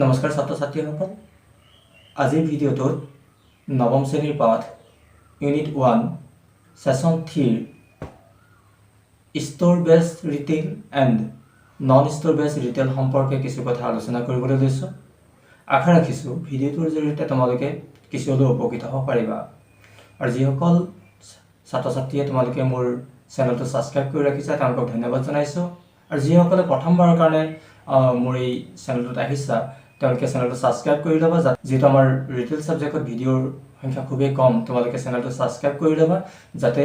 নমস্কাৰ ছাত্ৰ ছাত্ৰীসকল, আজিৰ ভিডিঅ'টোত নৱম শ্ৰেণীৰ পাঠ unit 1 session 3 store based retail and non store based retail সম্পৰ্কে কিছু কথা আলোচনা কৰিবলৈ লৈছোঁ। আশা ৰাখিছোঁ ভিডিঅ'টোৰ জৰিয়তে তোমালোকে কিছু হ'লেও উপকৃত হ'ব পাৰিবা। আৰু যিসকল ছাত্ৰ ছাত্ৰীয়ে তোমালোকে মোৰ চেনেলটো ছাবস্ক্ৰাইব কৰি ৰাখিছা তেওঁলোকক ধন্যবাদ জনাইছোঁ। আৰু যিসকলে প্ৰথমবাৰৰ কাৰণে মোৰ এই চেনেলটোত আহিছা তেওঁলোকে চেনেলটো ছাবস্ক্ৰাইব কৰি ল'বা। যিহেতু আমাৰ ৰিটেইল ছাবজেক্টত ভিডিঅ'ৰ সংখ্যা খুবেই কম, তোমালোকে চেনেলটো ছাবস্ক্ৰাইব কৰি ল'বা যাতে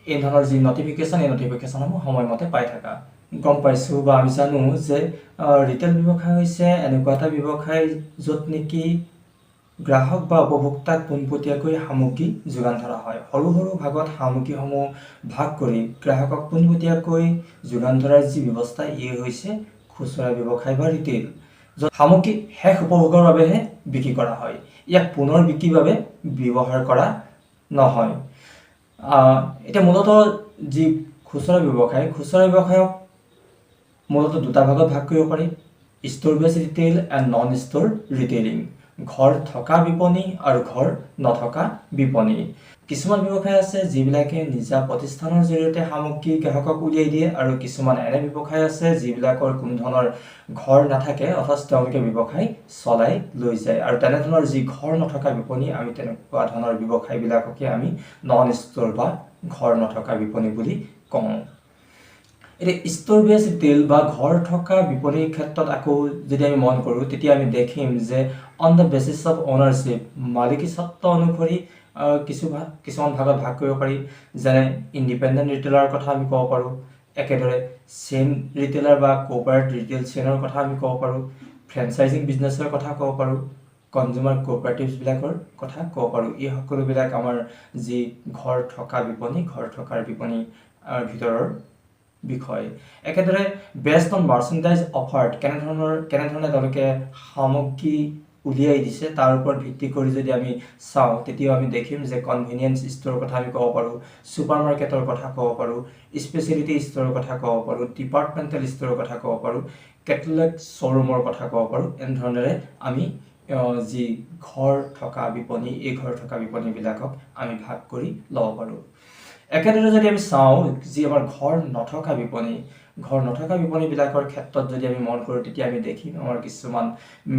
এই ধৰণৰ যি নটিফিকেশ্যন এই নটিফিকেশ্যনসমূহ সময়মতে পাই থাকা। গম পাইছোঁ বা আমি জানো যে ৰিটেইল ব্যৱসায় হৈছে এনেকুৱা এটা ব্যৱসায় য'ত নেকি গ্ৰাহক বা উপভোক্তাক পোনপটীয়াকৈ সামগ্ৰী যোগান ধৰা হয়। সৰু সৰু ভাগত সামগ্ৰীসমূহ ভাগ কৰি গ্ৰাহকক পোনপটীয়াকৈ যোগান ধৰাৰ যি ব্যৱস্থা এই হৈছে খুচুৰা ব্যৱসায় বা ৰিটেইল, য'ত সামগ্ৰী শেষ উপভোগৰ বাবেহে বিক্ৰী কৰা হয়, ইয়াক পুনৰ বিক্ৰীৰ বাবে ব্যৱহাৰ কৰা নহয়। এতিয়া মূলতঃ যি খুচুৰা ব্যৱসায়ক মূলতঃ দুটা ভাগত ভাগ কৰিব পাৰি, store based retail and non store retailing. ঘৰ থকা বিপণী আৰু ঘৰ নথকা বিপণী। কিছুমান ব্যৱসায় আছে যিবিলাকে নিজা প্ৰতিষ্ঠানৰ জৰিয়তে সামগ্ৰী গ্ৰাহকক উলিয়াই দিয়ে, আৰু কিছুমান এনে ব্যৱসায় আছে যিবিলাকৰ কোনো ধৰণৰ ঘৰ নাথাকে অথচ তেওঁলোকে ব্যৱসায় চলাই লৈ যায়। আৰু তেনেধৰণৰ যি ঘৰ নথকা বিপণী, আমি তেনেকুৱা ধৰণৰ ব্যৱসায়বিলাককে আমি নন ষ্ট'ৰ বা ঘৰ নথকা বিপণী বুলি কওঁ। এতিয়া ষ্ট'ৰ বেছড ৰিটেইল বা ঘৰ থকা বিপণীৰ ক্ষেত্ৰত আকৌ যদি আমি মন কৰোঁ তেতিয়া আমি দেখিম যে on the basis of ownership, মালিকী স্বত্ব অনুসৰি কিছুমান ভাগত ভাগ কৰিব পাৰি। যেনে ইণ্ডিপেণ্ডেণ্ট ৰিটেইলাৰৰ কথা আমি ক'ব পাৰোঁ, একেদৰে চেইন ৰিটেইলাৰ বা কোঅপাৰেট ৰিটেইল চেইনৰ কথা আমি ক'ব পাৰোঁ, ফ্ৰেঞ্চাইজিং বিজনেছৰ কথা ক'ব পাৰোঁ, কনজিউমাৰ কোঅপাৰেটিভছবিলাকৰ কথা ক'ব পাৰোঁ। এই সকলোবিলাক আমাৰ যি ঘৰ থকা বিপণী, ঘৰ থকাৰ বিপণীৰ ভিতৰৰ বিষয়। একেদৰে বেছড অন মাৰ্চেণ্টাইজ অফাৰ্ড, কেনেধৰণে তেওঁলোকে সামগ্ৰী উলিয়াই দিছে তাৰ ওপৰত ভিত্তি কৰি যদি আমি চাওঁ তেতিয়াও আমি দেখিম যে কনভিনিয়েঞ্চ ষ্ট'ৰৰ কথা আমি ক'ব পাৰোঁ, ছুপাৰ মাৰ্কেটৰ কথা ক'ব পাৰোঁ, স্পেচিয়েলিটি ষ্ট'ৰৰ কথা ক'ব পাৰোঁ, ডিপাৰ্টমেণ্টেল ষ্ট'ৰৰ কথা ক'ব পাৰোঁ, কেটেলগ শ্ব'ৰুমৰ কথা ক'ব পাৰোঁ। এনেধৰণেৰে আমি যি ঘৰ থকা বিপণী, এই ঘৰ থকা বিপণীবিলাকক আমি ভাগ কৰি ল'ব পাৰোঁ। একেদৰে যদি আমি চাওঁ যি আমাৰ ঘৰ নথকা বিপণীবিলাকৰ ক্ষেত্ৰত যদি আমি মন কৰোঁ তেতিয়া আমি দেখিম আমাৰ কিছুমান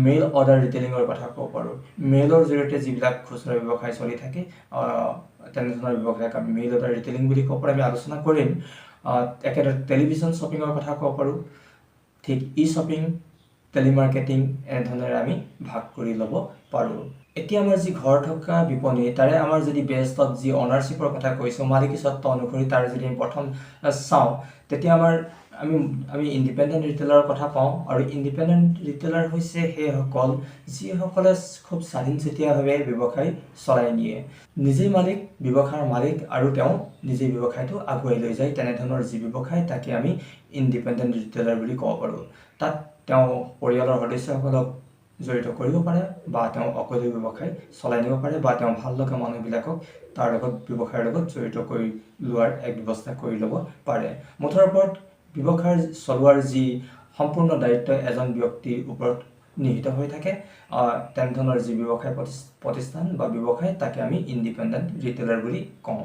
মেইল অৰ্ডাৰ ৰিটেইলিঙৰ কথা ক'ব পাৰোঁ। মেইলৰ জৰিয়তে যিবিলাক খুচুৰা ব্যৱসায় চলি থাকে তেনেধৰণৰ ব্যৱসায়ক আমি মেইল অৰ্ডাৰ ৰিটেইলিং বুলি ক'ব পাৰোঁ, আমি আলোচনা কৰিম। একেদৰে টেলিভিছন শ্বপিঙৰ কথা ক'ব পাৰোঁ, ঠিক শ্বপিং, টেলিমাৰ্কেটিং এনেধৰণেৰে আমি ভাগ কৰি ল'ব পাৰোঁ। এতিয়া আমাৰ যি ঘৰ থকা বিপণী তাৰে আমাৰ যদি বেছড অফ যি অনাৰশ্বিপৰ কথা কৈছোঁ, মালিকী স্বত্ব অনুসৰি তাৰ যদি আমি প্ৰথম চাওঁ তেতিয়া আমি ইণ্ডিপেণ্ডেণ্ট ৰিটেইলাৰৰ কথা পাওঁ। আৰু ইণ্ডিপেণ্ডেণ্ট ৰিটেইলাৰ হৈছে সেইসকল যিসকলে খুব স্বাধীনচিতীয়াভাৱে ব্যৱসায় চলাই নিয়ে, নিজেই মালিক, ব্যৱসায়ৰ মালিক, আৰু তেওঁ নিজেই ব্যৱসায়টো আগুৱাই লৈ যায়। তেনেধৰণৰ যি ব্যৱসায় তাকে আমি ইণ্ডিপেণ্ডেণ্ট ৰিটেইলাৰ বুলি ক'ব পাৰোঁ। তাত তেওঁ পৰিয়ালৰ সদস্যসকলক জড়িত কৰিব পাৰে, বা তেওঁ অকলে ব্যৱসায় চলাই নিব পাৰে, বা তেওঁ ভাল লগা মানুহবিলাকক তাৰ লগত ব্যৱসায়ৰ লগত জড়িত কৰি লোৱাৰ এক ব্যৱস্থা কৰি ল'ব পাৰে। মুঠৰ ওপৰত ব্যৱসায় চলোৱাৰ যি সম্পূৰ্ণ দায়িত্ব এজন ব্যক্তিৰ ওপৰত নিহিত হৈ থাকে, তেনেধৰণৰ যি ব্যৱসায় প্ৰতিষ্ঠান বা ব্যৱসায় তাকে আমি ইণ্ডিপেণ্ডেণ্ট ৰিটেইলাৰ বুলি কওঁ।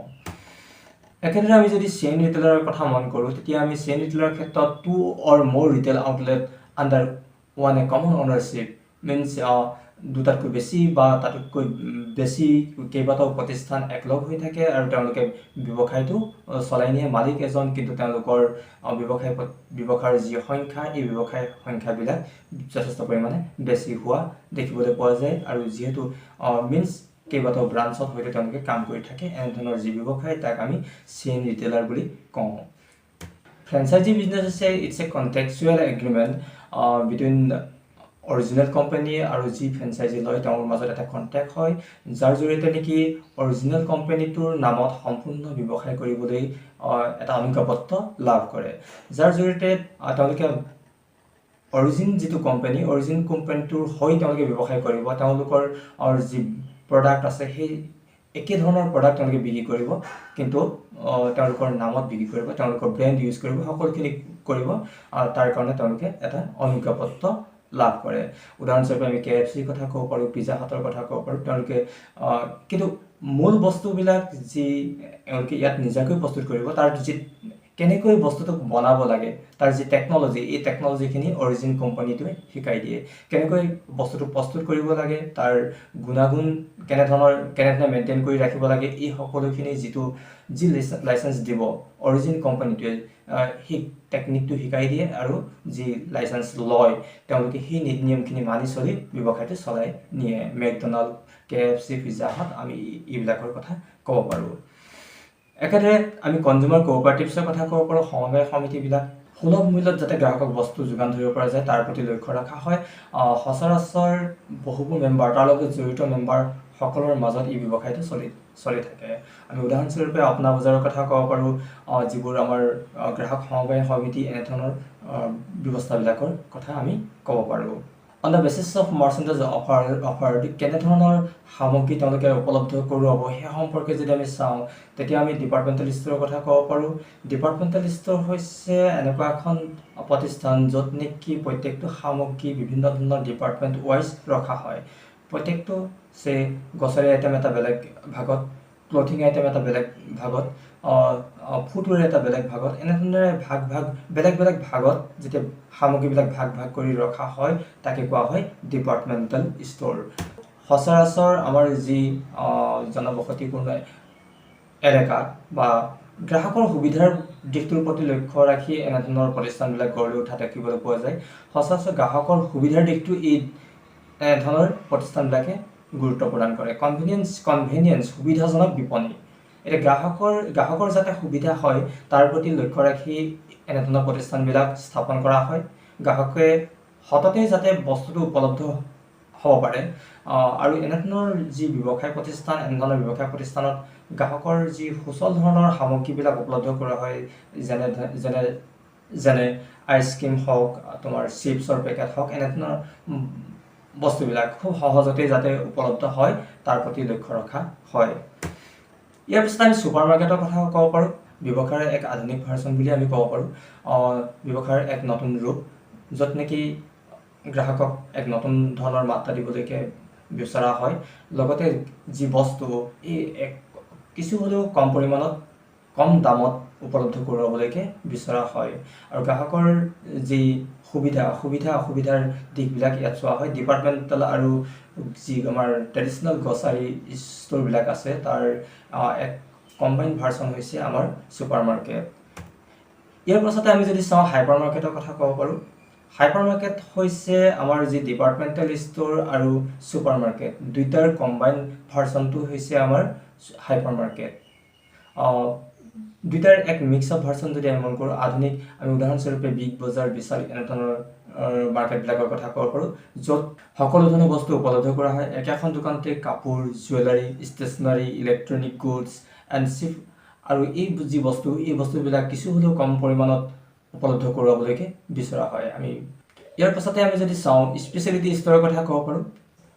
একেদৰে আমি যদি চেইন ৰিটেইলাৰৰ কথা মন কৰোঁ তেতিয়া আমি চেইন ৰিটেইলাৰৰ ক্ষেত্ৰত 2 or more retail outlet under one a common ownership, means দুটাতকৈ বেছি বা তাতোতকৈ বেছি কেইবাটাও প্ৰতিষ্ঠান একলগ হৈ থাকে আৰু তেওঁলোকে ব্যৱসায়টো চলাই নিয়ে। মালিক এজন, কিন্তু তেওঁলোকৰ ব্যৱসায়ৰ যি সংখ্যা এই ব্যৱসায়ৰ সংখ্যাবিলাক যথেষ্ট পৰিমাণে বেছি হোৱা দেখিবলৈ পোৱা যায়। আৰু যিহেতু মিনছ কেইবাটাও ব্ৰাঞ্চত হয়তো তেওঁলোকে কাম কৰি থাকে, এনেধৰণৰ যি ব্যৱসায় তাক আমি চেইন ৰিটেইলাৰ বুলি কওঁ। ফ্ৰেঞ্চাইজি বিজনেছ হৈছে it's a contractual agreement between original company আৰু যি ফ্ৰেঞ্চাইজি লয় তেওঁৰ মাজত এটা কণ্ট্ৰেক্ট হয়, যাৰ জৰিয়তে নেকি অৰিজিনেল কোম্পানীটোৰ নামত সম্পূৰ্ণ ব্যৱসায় কৰিবলৈ এটা অনুজ্ঞাপত্ৰ লাভ কৰে, যাৰ জৰিয়তে তেওঁলোকে অৰিজিন কোম্পানীটোৰ হৈ তেওঁলোকে ব্যৱসায় কৰিব। তেওঁলোকৰ যি প্ৰডাক্ট আছে সেই একেধৰণৰ প্ৰডাক্ট তেওঁলোকে বিক্ৰী কৰিব, কিন্তু তেওঁলোকৰ নামত বিক্ৰী কৰিব, তেওঁলোকৰ ব্ৰেণ্ড ইউজ কৰিব, সকলোখিনি কৰিব। তাৰ কাৰণে তেওঁলোকে এটা অনুজ্ঞাপত্ৰ লাভ কৰে উদাহৰণস্বৰূপে আমি KFC কথা ক'ব পাৰোঁ পিজ্জা হাটৰ কথা ক'ব পাৰোঁ তেওঁলোকে কিন্তু মূল বস্তুবিলাক যি এওঁলোকে ইয়াত নিজাকৈ প্ৰস্তুত কৰিব তাৰ যি কেনেকৈ বস্তুটো বনাব লাগে তাৰ যি টেকন'লজি এই টেকন'লজিখিনি অৰিজিন কোম্পানীটোৱে শিকাই দিয়ে কেনেকৈ বস্তুটো প্ৰস্তুত কৰিব লাগে তাৰ গুণাগুণ কেনেধৰণে মেইনটেইন কৰি ৰাখিব লাগে এই সকলোখিনি যি লাইচেন্স দিব অৰিজিন কোম্পানীটোৱে সেই টেকনিকটো শিকাই দিয়ে আৰু যি লাইচেন্স লয় তেওঁলোকে সেই নীতি নিয়মখিনি মানি চলি ব্যৱসায়টো চলাই নিয়ে মেকডনাল্ড KFC পিজ্জা হাট আমি এইবিলাকৰ কথা ক'ব পাৰোঁ একেদৰে আমি কনজিউমাৰ কোঅপাৰেটিভছৰ কথা ক'ব পাৰোঁ সমবায় সমিতিবিলাক সুলভ মূল্যত যাতে গ্ৰাহকক বস্তু যোগান ধৰিব পৰা যায় তাৰ প্ৰতি লক্ষ্য ৰখা হয় সচৰাচৰ বহুবোৰ মেম্বাৰ তাৰ লগত জড়িত মেম্বাৰ সকলোৰে মাজত এই ব্যৱসায়টো চলি থাকে আমি উদাহৰণস্বৰূপে আপনা বজাৰৰ কথা ক'ব পাৰোঁ যিবোৰ আমাৰ গ্ৰাহক সমবায় সমিতি এনেধৰণৰ ব্যৱস্থাবিলাকৰ কথা আমি ক'ব পাৰোঁ on the basis of merchandise offered কেনেধৰণৰ সামগ্ৰী তেওঁলোকে উপলব্ধ কৰোৱাব সেই সম্পৰ্কে যদি আমি চাওঁ তেতিয়া আমি ডিপাৰ্টমেণ্টেল ষ্ট'ৰৰ কথা ক'ব পাৰোঁ ডিপাৰ্টমেণ্টেল ষ্ট'ৰ হৈছে এনেকুৱা এখন প্ৰতিষ্ঠান য'ত নেকি প্ৰত্যেকটো সামগ্ৰী বিভিন্ন ধৰণৰ ডিপাৰ্টমেণ্ট ৱাইজ ৰখা হয় প্ৰত্যেকটো গ্ৰছাৰী আইটেম এটা বেলেগ ভাগত ক্লথিং আইটেম এটা বেলেগ ভাগত ফুটৱেৰ এটা বেলেগ ভাগত এনেধৰণে বেলেগ ভাগত যেতিয়া সামগ্ৰীবিলাক ভাগ কৰি ৰখা হয় তাকে কোৱা হয় ডিপাৰ্টমেণ্টেল ষ্ট'ৰ সচৰাচৰ আমাৰ যি জনবসতিপূৰ্ণ এলেকাত বা গ্ৰাহকৰ সুবিধাৰ দিশটোৰ প্ৰতি লক্ষ্য ৰাখি এনেধৰণৰ প্ৰতিষ্ঠানবিলাক গঢ় লৈ উঠা দেখিবলৈ পোৱা যায় সচৰাচৰ গ্ৰাহকৰ সুবিধাৰ দিশটো এই এনেধৰণৰ প্ৰতিষ্ঠানবিলাকে গুৰুত্ব প্ৰদান কৰে কনভেনিয়েন্স সুবিধাজনক বিপণী এতিয়া গ্ৰাহকৰ যাতে সুবিধা হয় তাৰ প্ৰতি লক্ষ্য ৰাখি এনেধৰণৰ প্ৰতিষ্ঠানবিলাক স্থাপন কৰা হয় গ্ৰাহকে সততে যাতে বস্তুটো উপলব্ধ হ'ব পাৰে আৰু এনেধৰণৰ যি ব্যৱসায় প্ৰতিষ্ঠানত গ্ৰাহকৰ যি সুচল ধৰণৰ সামগ্ৰীবিলাক উপলব্ধ কৰা হয় যেনে আইচক্ৰীম হওক তোমাৰ চিপছৰ পেকেট হওক এনেধৰণৰ বস্তুবিলাক খুব সহজতে যাতে উপলব্ধ হয় তাৰ প্ৰতি লক্ষ্য ৰখা হয় ইয়াৰ পিছত আমি ছুপাৰ মাৰ্কেটৰ কথা ক'ব পাৰোঁ ব্যৱসায়ৰ এক আধুনিক ভাৰ্চন বুলি আমি ক'ব পাৰোঁ ব্যৱসায়ৰ এক নতুন ৰূপ য'ত নেকি গ্ৰাহকক এক নতুন ধৰণৰ মাত্ৰা দিবলৈকে বিচৰা হয় লগতে যি বস্তু এই কিছু হ'লেও কম পৰিমাণত কম দামত উপলব্ধ কৰোৱাবলৈকে বিচৰা হয় আৰু গ্ৰাহকৰ যি অসুবিধাৰ দিশবিলাক ইয়াত চোৱা হয় ডিপাৰ্টমেণ্টেল আৰু যি আমাৰ ট্ৰেডিশ্যনেল গ্ৰছাৰী ষ্ট'ৰবিলাক আছে তাৰ এক কম্বাইন ভাৰ্চন হৈছে আমাৰ ছুপাৰ মাৰ্কেট ইয়াৰ পাছতে আমি যদি চাওঁ হাইপাৰ মাৰ্কেটৰ কথা ক'ব পাৰোঁ হাইপাৰ মাৰ্কেট হৈছে আমাৰ যি ডিপাৰ্টমেণ্টেল ষ্ট'ৰ আৰু ছুপাৰ মাৰ্কেট দুইটাৰ কম্বাইন ভাৰ্চনটো হৈছে আমাৰ হাইপাৰ মাৰ্কেট দুইটাৰ এক মিক্স আপ ভাৰ্চন যদি আমি মন কৰোঁ আধুনিক আমি উদাহৰণস্বৰূপে বিগ বজাৰ বিশাল এনেধৰণৰ মাৰ্কেটবিলাকৰ কথা ক'ব পাৰোঁ য'ত সকলো ধৰণৰ বস্তু উপলব্ধ কৰা হয় একেখন দোকানতে কাপোৰ jewellery stationery electronic goods and আৰু এই যি এই বস্তুবিলাক কিছু হ'লেও কম পৰিমাণত উপলব্ধ কৰোৱাবলৈকে বিচৰা হয় আমি ইয়াৰ পাছতে আমি যদি চাওঁ স্পেচিয়েলিটি ষ্ট'ৰৰ কথা ক'ব পাৰোঁ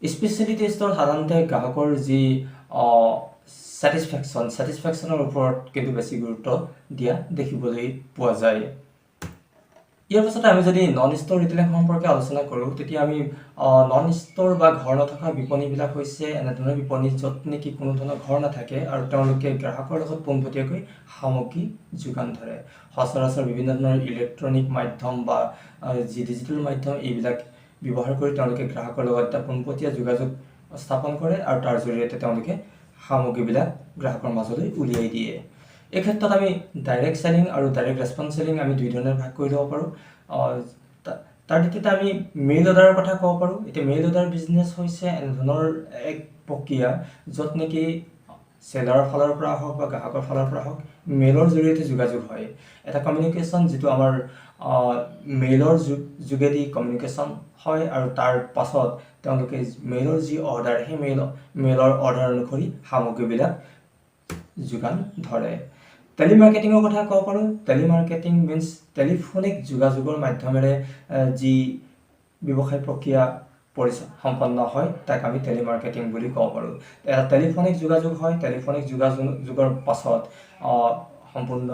স্পেচিয়েলিটি ষ্ট'ৰ সাধাৰণতে গ্ৰাহকৰ যি ছেটিছফেকশ্যনৰ ওপৰত কিন্তু বেছি গুৰুত্ব দিয়া দেখিবলৈ পোৱা যায় ইয়াৰ পাছতে আমি যদি নন ষ্ট'ৰ ৰিটেইলিং সম্পৰ্কে আলোচনা কৰোঁ তেতিয়া আমি নন ষ্ট'ৰ বা ঘৰ নথকা বিপণীবিলাক হৈছে এনেধৰণৰ বিপণী য'ত নেকি কোনো ধৰণৰ ঘৰ নাথাকে আৰু তেওঁলোকে গ্ৰাহকৰ লগত পোনপটীয়াকৈ সামগ্ৰী যোগান ধৰে সচৰাচৰ বিভিন্ন ধৰণৰ ইলেক্ট্ৰনিক মাধ্যম বা যি ডিজিটেল মাধ্যম এইবিলাক ব্যৱহাৰ কৰি তেওঁলোকে গ্ৰাহকৰ লগত এটা পোনপটীয়া যোগাযোগ স্থাপন কৰে আৰু তাৰ জৰিয়তে তেওঁলোকে সামগ্ৰীবিলাক গ্ৰাহকৰ মাজলৈ উলিয়াই দিয়ে এই ক্ষেত্ৰত আমি ডাইৰেক্ট চেলিং আৰু ডাইৰেক্ট ৰেছপন্স চেলিং আমি দুই ধৰণে ভাগ কৰি ল'ব পাৰোঁ তাৰ দ্বিতীয়তে আমি মেইল অৰ্ডাৰৰ কথা ক'ব পাৰোঁ এতিয়া মেইল অৰ্ডাৰ বিজনেছ হৈছে এনেধৰণৰ এক প্ৰক্ৰিয়া য'ত নেকি চেলাৰৰ ফালৰ পৰা হওক বা গ্ৰাহকৰ ফালৰ পৰা হওক মেইলৰ জৰিয়তে যোগাযোগ হয় এটা কমিউনিকেশ্যন যিটো আমাৰ মেইলৰ যোগেদি কমিউনিকেশ্যন হয় আৰু তাৰ পাছত তেওঁলোকে মেইলৰ যি অৰ্ডাৰ সেই মেইলৰ অৰ্ডাৰ অনুসৰি সামগ্ৰীবিলাক যোগান ধৰে টেলিমাৰ্কেটিঙৰ কথা ক'ব পাৰোঁ টেলিমাৰ্কেটিং মিনছ টেলিফোনিক যোগাযোগৰ মাধ্যমেৰে যি ব্যৱসায় প্ৰক্ৰিয়া সম্পন্ন হয় তাক আমি টেলিমাৰ্কেটিং বুলি ক'ব পাৰোঁ এটা টেলিফোনিক যোগাযোগ হয় টেলিফোনিক যোগাযোগৰ পাছত সম্পূৰ্ণ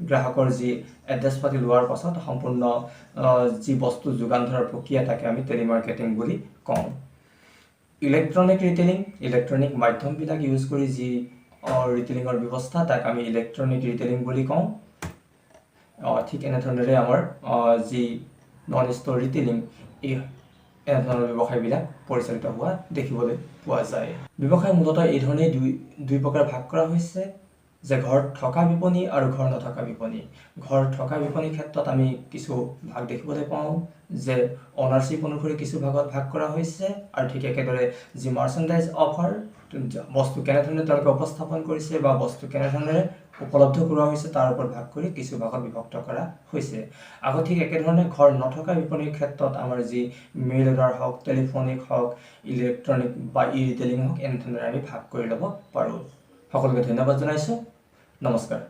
গ্ৰাহকৰ যি এড্ৰেছ পাতি লোৱাৰ পাছত সম্পূৰ্ণ যি বস্তু যোগান ধৰাৰ প্ৰক্ৰিয়া তাকে আমি টেলিমাৰ্কেটিং বুলি কওঁ। ইলেক্ট্ৰনিক ৰিটেইলিং, ইলেক্ট্ৰনিক মাধ্যমবিলাক ইউজ কৰি যি ৰিটেইলিঙৰ ব্যৱস্থা তাক আমি ইলেক্ট্ৰনিক ৰিটেইলিং বুলি কওঁ। ঠিক এনেধৰণেৰে আমাৰ যি নন ষ্ট'ৰ ৰিটেইলিং এই এনেধৰণৰ ব্যৱসায়বিলাক পৰিচালিত হোৱা দেখিবলৈ পোৱা যায়। ব্যৱসায় মূলতঃ এই ধৰণেই দুই প্ৰকাৰ ভাগ কৰা হৈছে যে ঘৰত থকা বিপণী আৰু ঘৰ নথকা বিপণী। ঘৰত থকা বিপণীৰ ক্ষেত্ৰত আমি কিছু ভাগ দেখিবলৈ পাওঁ যে অনাৰশ্বিপ অনুসৰি কিছু ভাগত ভাগ কৰা হৈছে আৰু ঠিক একেদৰে যি মাৰ্চেণ্টাইজ অফাৰ, বস্তু কেনেধৰণে তেওঁলোকে উপস্থাপন কৰিছে বা বস্তু কেনেধৰণে উপলব্ধ কৰোৱা হৈছে তাৰ ওপৰত ভাগ কৰি কিছু ভাগত বিভক্ত কৰা হৈছে। আকৌ ঠিক একেধৰণে ঘৰ নথকা বিপণীৰ ক্ষেত্ৰত আমাৰ যি মেইল অৰ্ডাৰ হওক, টেলিফোনিক হওক, ইলেক্ট্ৰনিক বা ই ৰিটেইলিং হওক, এনেধৰণে আমি ভাগ কৰি ল'ব পাৰোঁ। সকলোকে ধন্যবাদ জনাইছোঁ। নমস্কাৰ।